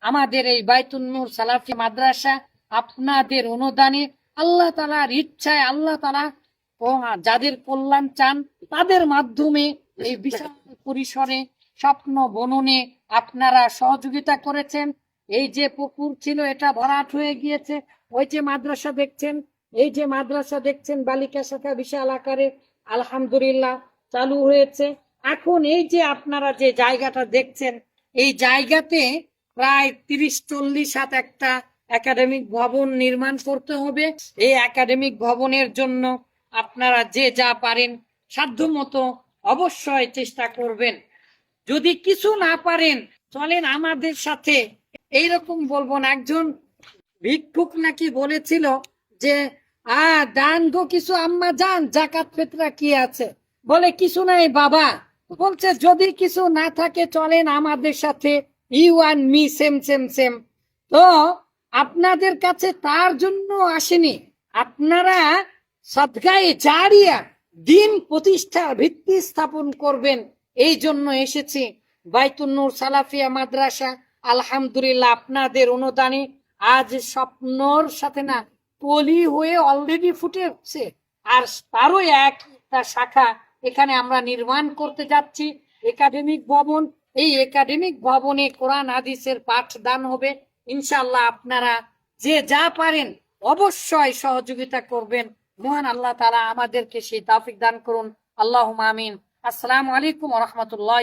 আমাদের এই বাইতুন নূর সালাফি মাদ্রাসা আপনাদের অনুদানে আল্লাহ তাআলার ইচ্ছায় আল্লাহ তাআলা যাদের কল্যাণ চান তাদের মাধ্যমে এই বিশাল পরিসরে স্বপ্ন বননে আপনারা সহযোগিতা করেছেন। এই যে পুকুর ছিল এটা ভরাট হয়ে গিয়েছে, ওই যে মাদ্রাসা দেখছেন, এই যে মাদ্রাসা দেখছেন বালিকা শাখা বিশাল আকারে আলহামদুলিল্লাহ চালু হয়েছে। এখন এই যে আপনারা যে জায়গাটা দেখছেন এই জায়গাতে প্রায় 30-40 হাত একটা একাডেমিক ভবন নির্মাণ করতে হবে। এই একাডেমিক ভবনের জন্য আপনারা যে যা পারেন সাধ্যমতো অবশ্যই চেষ্টা করবেন। যদি কিছু না পারেন চলেন আমাদের সাথে, এইরকম বলবো না। একজন ভিক্ষুক নাকি বলেছিল যে দান গো কিছু আম্মা জান, জাকাত ফিতরা কি আছে? বলে কিছু নাই বাবা। বলছে যদি কিছু না থাকে চলেন আমাদের সাথে, you and me same same same. তো আপনাদের কাছে তার জন্য আসেনি, আপনারা সাদগায়ে জারিয়া দিন প্রতিষ্ঠার ভিত্তি স্থাপন করবেন এই জন্য এসেছি। বাইতুন নূর সালাফিয়া মাদ্রাসা আলহামদুলিল্লাহ আপনাদের অনুদানে আজ স্বপ্নর সাথে না কলি হয়ে অলরেডি ফুটেছে, আর তারও একটা শাখা এখানে আমরা নির্মাণ করতে যাচ্ছি একাডেমিক ভবন। এই একাডেমিক ভবনে কোরআন হাদিসের পাঠদান হবে ইনশাআল্লাহ। আপনারা যে যা পারেন অবশ্যই সহযোগিতা করবেন। মহান আল্লাহ তাআলা আমাদেরকে সেই তৌফিক দান করুন। আল্লাহুম্মা আমিন। আসসালামু আলাইকুম ওয়া রাহমাতুল্লাহ।